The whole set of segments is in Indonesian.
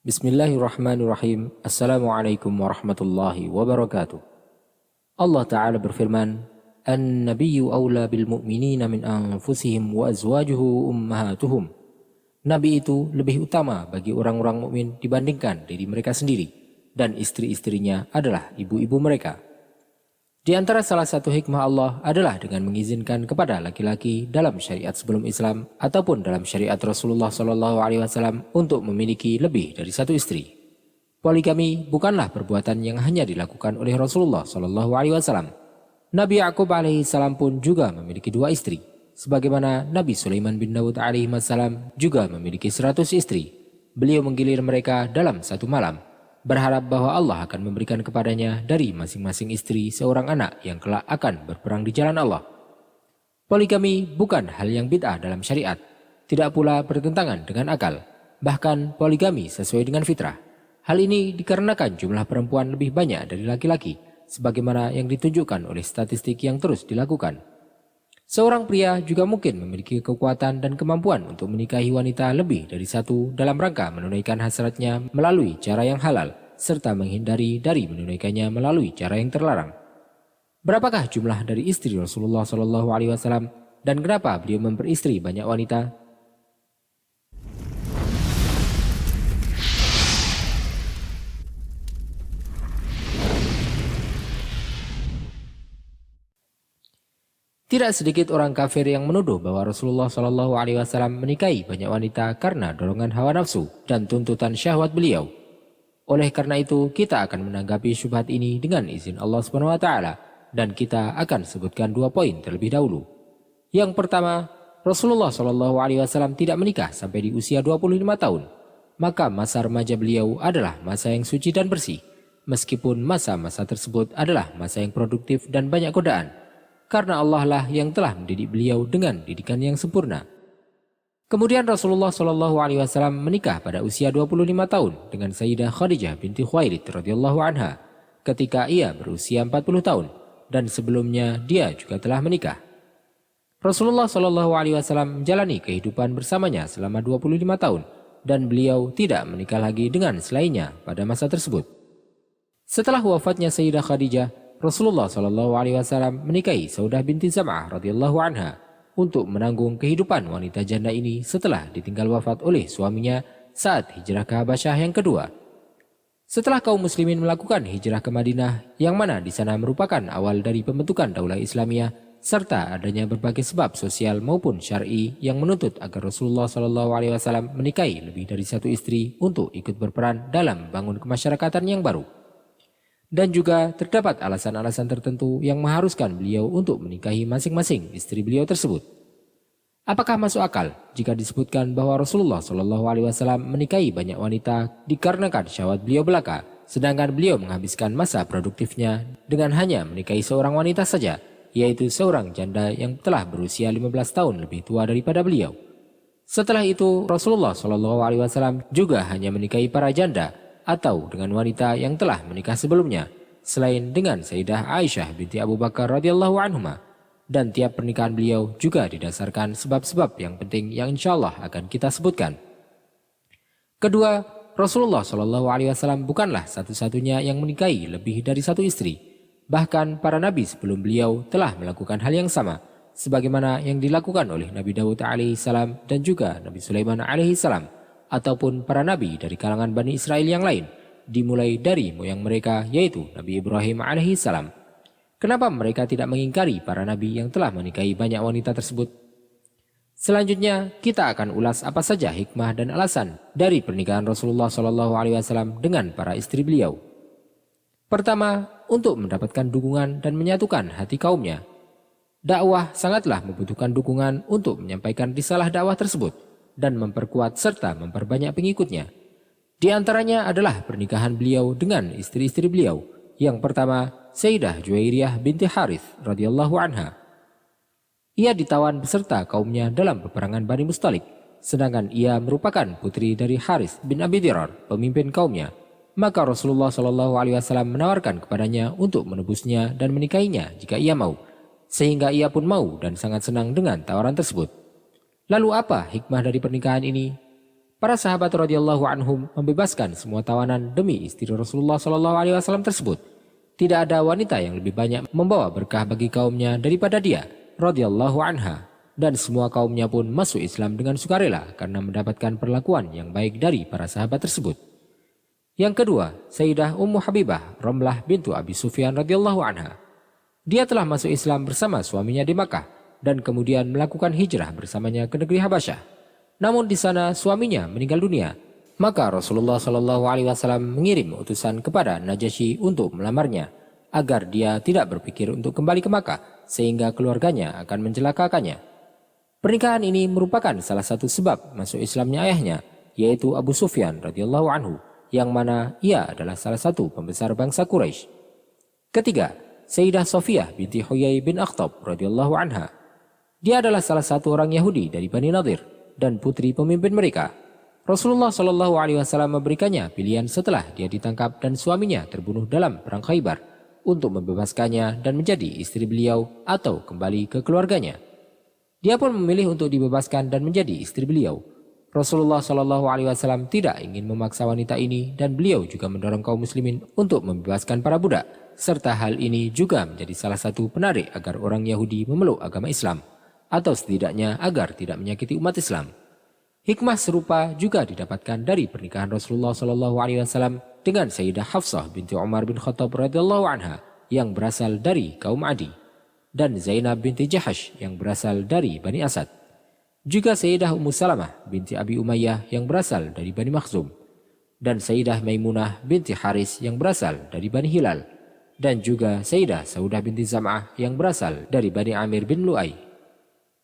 Bismillahirrahmanirrahim. Assalamualaikum warahmatullahi wabarakatuh. Allah Ta'ala berfirman, An-nabiyyu awla bil mu'minina min anfusihim wa azwajuhu ummahatuhum. Nabi itu lebih utama bagi orang-orang mukmin dibandingkan diri mereka sendiri, dan istri-istrinya adalah ibu-ibu mereka. Di antara salah satu hikmah Allah adalah dengan mengizinkan kepada laki-laki dalam syariat sebelum Islam ataupun dalam syariat Rasulullah SAW untuk memiliki lebih dari satu istri. Poligami bukanlah perbuatan yang hanya dilakukan oleh Rasulullah SAW. Nabi Yakub alaihissalam pun juga memiliki dua istri, sebagaimana Nabi Sulaiman bin Daud alaihissalam juga memiliki 100 istri. Beliau menggilir mereka dalam satu malam, berharap bahwa Allah akan memberikan kepadanya dari masing-masing istri seorang anak yang kelak akan berperang di jalan Allah. Poligami bukan hal yang bid'ah dalam syariat, tidak pula bertentangan dengan akal. Bahkan poligami sesuai dengan fitrah. Hal ini dikarenakan jumlah perempuan lebih banyak dari laki-laki, sebagaimana yang ditunjukkan oleh statistik yang terus dilakukan. Seorang pria juga mungkin memiliki kekuatan dan kemampuan untuk menikahi wanita lebih dari satu dalam rangka menunaikan hasratnya melalui cara yang halal, serta menghindari dari menunaikannya melalui cara yang terlarang. Berapakah jumlah dari istri Rasulullah SAW dan kenapa beliau memperistri banyak wanita? Tidak sedikit orang kafir yang menuduh bahwa Rasulullah SAW menikahi banyak wanita karena dorongan hawa nafsu dan tuntutan syahwat beliau. Oleh karena itu, kita akan menanggapi syubhat ini dengan izin Allah SWT, dan kita akan sebutkan 2 poin terlebih dahulu. Yang pertama, Rasulullah SAW tidak menikah sampai di usia 25 tahun. Maka masa remaja beliau adalah masa yang suci dan bersih, meskipun masa-masa tersebut adalah masa yang produktif dan banyak godaan. Karena Allah lah yang telah mendidik beliau dengan didikan yang sempurna. Kemudian Rasulullah SAW menikah pada usia 25 tahun dengan Sayyidah Khadijah binti Khuwailid radhiyallahu anha ketika ia berusia 40 tahun, dan sebelumnya dia juga telah menikah. Rasulullah SAW menjalani kehidupan bersamanya selama 25 tahun dan beliau tidak menikah lagi dengan selainnya pada masa tersebut. Setelah wafatnya Sayyidah Khadijah, Rasulullah SAW menikahi Saudah binti Zam'ah radhiyallahu anha untuk menanggung kehidupan wanita janda ini setelah ditinggal wafat oleh suaminya saat hijrah ke Habasyah yang kedua. Setelah kaum muslimin melakukan hijrah ke Madinah, yang mana di sana merupakan awal dari pembentukan daulah Islamiyah, serta adanya berbagai sebab sosial maupun syar'i yang menuntut agar Rasulullah SAW menikahi lebih dari satu istri untuk ikut berperan dalam membangun kemasyarakatan yang baru. Dan juga terdapat alasan-alasan tertentu yang mengharuskan beliau untuk menikahi masing-masing istri beliau tersebut. Apakah masuk akal jika disebutkan bahwa Rasulullah SAW menikahi banyak wanita dikarenakan syahwat beliau belaka, sedangkan beliau menghabiskan masa produktifnya dengan hanya menikahi seorang wanita saja, yaitu seorang janda yang telah berusia 15 tahun lebih tua daripada beliau. Setelah itu Rasulullah SAW juga hanya menikahi para janda atau dengan wanita yang telah menikah sebelumnya, selain dengan Sayyidah Aisyah binti Abu Bakar radhiyallahu anhuma, dan tiap pernikahan beliau juga didasarkan sebab-sebab yang penting yang insyaallah akan kita sebutkan. Kedua, Rasulullah SAW bukanlah satu-satunya yang menikahi lebih dari satu istri. Bahkan para nabi sebelum beliau telah melakukan hal yang sama, sebagaimana yang dilakukan oleh Nabi Daud alaihissalam dan juga Nabi Sulaiman alaihissalam, ataupun para nabi dari kalangan Bani Israel yang lain, dimulai dari moyang mereka yaitu Nabi Ibrahim alaihissalam. Kenapa mereka tidak mengingkari para nabi yang telah menikahi banyak wanita tersebut? Selanjutnya kita akan ulas apa saja hikmah dan alasan dari pernikahan Rasulullah SAW dengan para istri beliau. Pertama, untuk mendapatkan dukungan dan menyatukan hati kaumnya. Dakwah sangatlah membutuhkan dukungan untuk menyampaikan risalah dakwah tersebut dan memperkuat serta memperbanyak pengikutnya. Di antaranya adalah pernikahan beliau dengan istri-istri beliau. Yang pertama, Sayyidah Juwairiyah binti Harith radhiyallahu anha. Ia ditawan beserta kaumnya dalam peperangan Bani Mustalik, sedangkan ia merupakan putri dari Harith bin Abi Dirar, pemimpin kaumnya. Maka Rasulullah SAW menawarkan kepadanya untuk menebusnya dan menikahinya jika ia mau, sehingga ia pun mau dan sangat senang dengan tawaran tersebut. Lalu apa hikmah dari pernikahan ini? Para sahabat radhiyallahu anhum membebaskan semua tawanan demi istri Rasulullah SAW tersebut. Tidak ada wanita yang lebih banyak membawa berkah bagi kaumnya daripada dia radhiyallahu anha, dan semua kaumnya pun masuk Islam dengan sukarela karena mendapatkan perlakuan yang baik dari para sahabat tersebut. Yang kedua, Sayyidah Ummu Habibah Ramlah bintu Abi Sufyan radhiyallahu anha. Dia telah masuk Islam bersama suaminya di Makkah dan kemudian melakukan hijrah bersamanya ke negeri Habasyah. Namun di sana suaminya meninggal dunia. Maka Rasulullah SAW mengirim utusan kepada Najasyi untuk melamarnya agar dia tidak berpikir untuk kembali ke Makkah sehingga keluarganya akan mencelakakannya. Pernikahan ini merupakan salah satu sebab masuk Islamnya ayahnya, yaitu Abu Sufyan radhiyallahu anhu, yang mana ia adalah salah satu pembesar bangsa Quraisy. Ketiga, Sayyidah Sofiyah binti Huyai bin Akhtab radhiyallahu anha. Dia adalah salah satu orang Yahudi dari Bani Nadir dan putri pemimpin mereka. Rasulullah SAW memberikannya pilihan setelah dia ditangkap dan suaminya terbunuh dalam perang Khaybar untuk membebaskannya dan menjadi istri beliau atau kembali ke keluarganya. Dia pun memilih untuk dibebaskan dan menjadi istri beliau. Rasulullah SAW tidak ingin memaksa wanita ini dan beliau juga mendorong kaum muslimin untuk membebaskan para budak, serta hal ini juga menjadi salah satu penarik agar orang Yahudi memeluk agama Islam, atau setidaknya agar tidak menyakiti umat Islam. Hikmah serupa juga didapatkan dari pernikahan Rasulullah SAW dengan Sayyidah Hafsah binti Umar bin Khattab radhiyallahu anha yang berasal dari kaum Adi, dan Zainab binti Jahash yang berasal dari Bani Asad. Juga Sayyidah Ummu Salamah binti Abi Umayyah yang berasal dari Bani Makhzum, dan Sayyidah Maimunah binti Haris yang berasal dari Bani Hilal, dan juga Sayyidah Saudah binti Zam'ah yang berasal dari Bani Amir bin Lu'ay.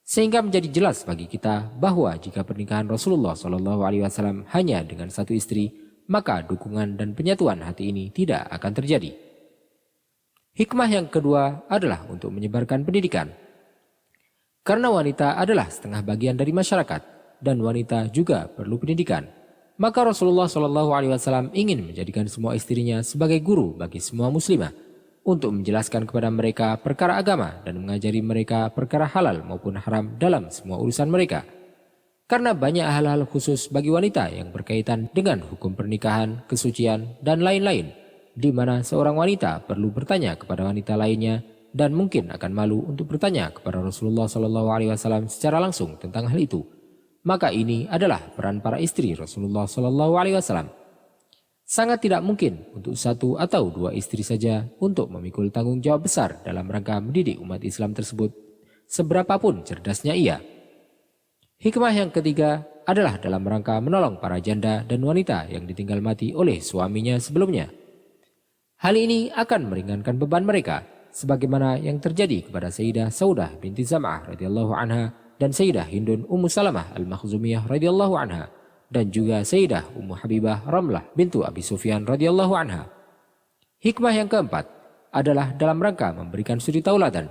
Sehingga menjadi jelas bagi kita bahwa jika pernikahan Rasulullah SAW hanya dengan satu istri, maka dukungan dan penyatuan hati ini tidak akan terjadi. Hikmah yang kedua adalah untuk menyebarkan pendidikan. Karena wanita adalah setengah bagian dari masyarakat dan wanita juga perlu pendidikan, maka Rasulullah SAW ingin menjadikan semua istrinya sebagai guru bagi semua muslimah untuk menjelaskan kepada mereka perkara agama dan mengajari mereka perkara halal maupun haram dalam semua urusan mereka. Karena banyak hal-hal khusus bagi wanita yang berkaitan dengan hukum pernikahan, kesucian, dan lain-lain, di mana seorang wanita perlu bertanya kepada wanita lainnya dan mungkin akan malu untuk bertanya kepada Rasulullah SAW secara langsung tentang hal itu. Maka ini adalah peran para istri Rasulullah SAW. Sangat tidak mungkin untuk satu atau dua istri saja untuk memikul tanggung jawab besar dalam rangka mendidik umat Islam tersebut, seberapapun cerdasnya ia. Hikmah yang ketiga adalah dalam rangka menolong para janda dan wanita yang ditinggal mati oleh suaminya sebelumnya. Hal ini akan meringankan beban mereka, sebagaimana yang terjadi kepada Sayyidah Saudah binti Zam'ah radhiyallahu anha dan Sayyidah Hindun Ummu Salamah al-Makhzumiyah radhiyallahu anha, dan juga Sayyidah Ummu Habibah Ramlah bintu Abi Sufyan radhiyallahu anha. Hikmah yang keempat adalah dalam rangka memberikan suri tauladan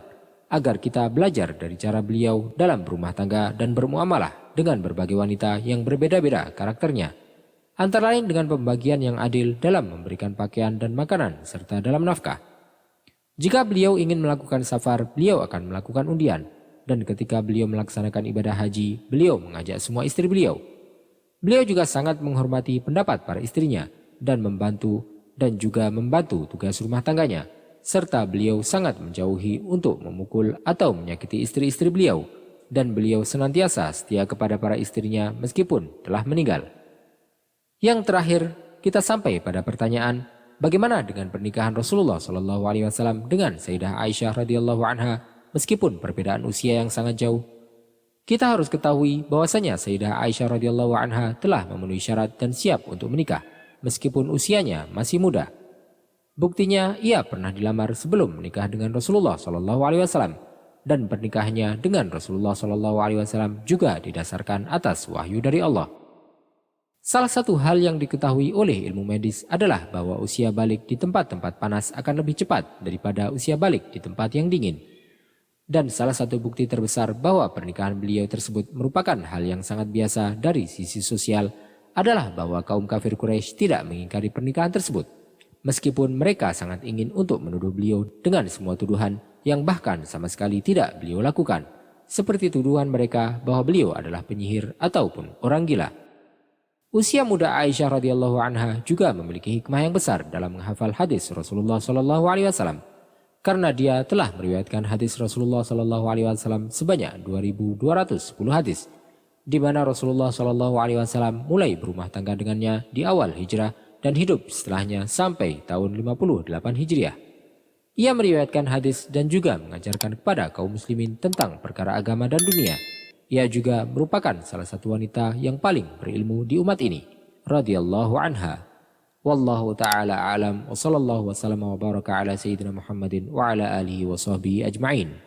agar kita belajar dari cara beliau dalam berumah tangga dan bermuamalah dengan berbagai wanita yang berbeda-beda karakternya, antara lain dengan pembagian yang adil dalam memberikan pakaian dan makanan serta dalam nafkah. Jika beliau ingin melakukan safar, beliau akan melakukan undian, dan ketika beliau melaksanakan ibadah haji, beliau mengajak semua istri beliau. Beliau juga sangat menghormati pendapat para istrinya dan juga membantu tugas rumah tangganya, serta beliau sangat menjauhi untuk memukul atau menyakiti istri-istri beliau, dan beliau senantiasa setia kepada para istrinya meskipun telah meninggal. Yang terakhir, kita sampai pada pertanyaan, bagaimana dengan pernikahan Rasulullah SAW dengan Sayyidah Aisyah radhiyallahu anha meskipun perbedaan usia yang sangat jauh? Kita harus ketahui bahwasanya Sayyidah Aisyah radhiyallahu anha telah memenuhi syarat dan siap untuk menikah meskipun usianya masih muda. Buktinya ia pernah dilamar sebelum menikah dengan Rasulullah SAW, dan pernikahannya dengan Rasulullah SAW juga didasarkan atas wahyu dari Allah. Salah satu hal yang diketahui oleh ilmu medis adalah bahwa usia balik di tempat-tempat panas akan lebih cepat daripada usia balik di tempat yang dingin. Dan salah satu bukti terbesar bahwa pernikahan beliau tersebut merupakan hal yang sangat biasa dari sisi sosial adalah bahwa kaum kafir Quraisy tidak mengingkari pernikahan tersebut, meskipun mereka sangat ingin untuk menuduh beliau dengan semua tuduhan yang bahkan sama sekali tidak beliau lakukan, seperti tuduhan mereka bahwa beliau adalah penyihir ataupun orang gila. Usia muda Aisyah radhiyallahu anha juga memiliki hikmah yang besar dalam menghafal hadis Rasulullah Shallallahu Alaihi Wasallam, karena dia telah meriwayatkan hadis Rasulullah Shallallahu Alaihi Wasallam sebanyak 2.210 hadis, di mana Rasulullah Shallallahu Alaihi Wasallam mulai berumah tangga dengannya di awal hijrah dan hidup setelahnya sampai tahun 58 Hijriah. Ia meriwayatkan hadis dan juga mengajarkan kepada kaum muslimin tentang perkara agama dan dunia. Ia juga merupakan salah satu wanita yang paling berilmu di umat ini, radhiyallahu anha. Wallahu ta'ala alam wa sallallahu wa sallam wa baraka ala sayyidina Muhammadin wa ala alihi wa sahbihi ajma'in.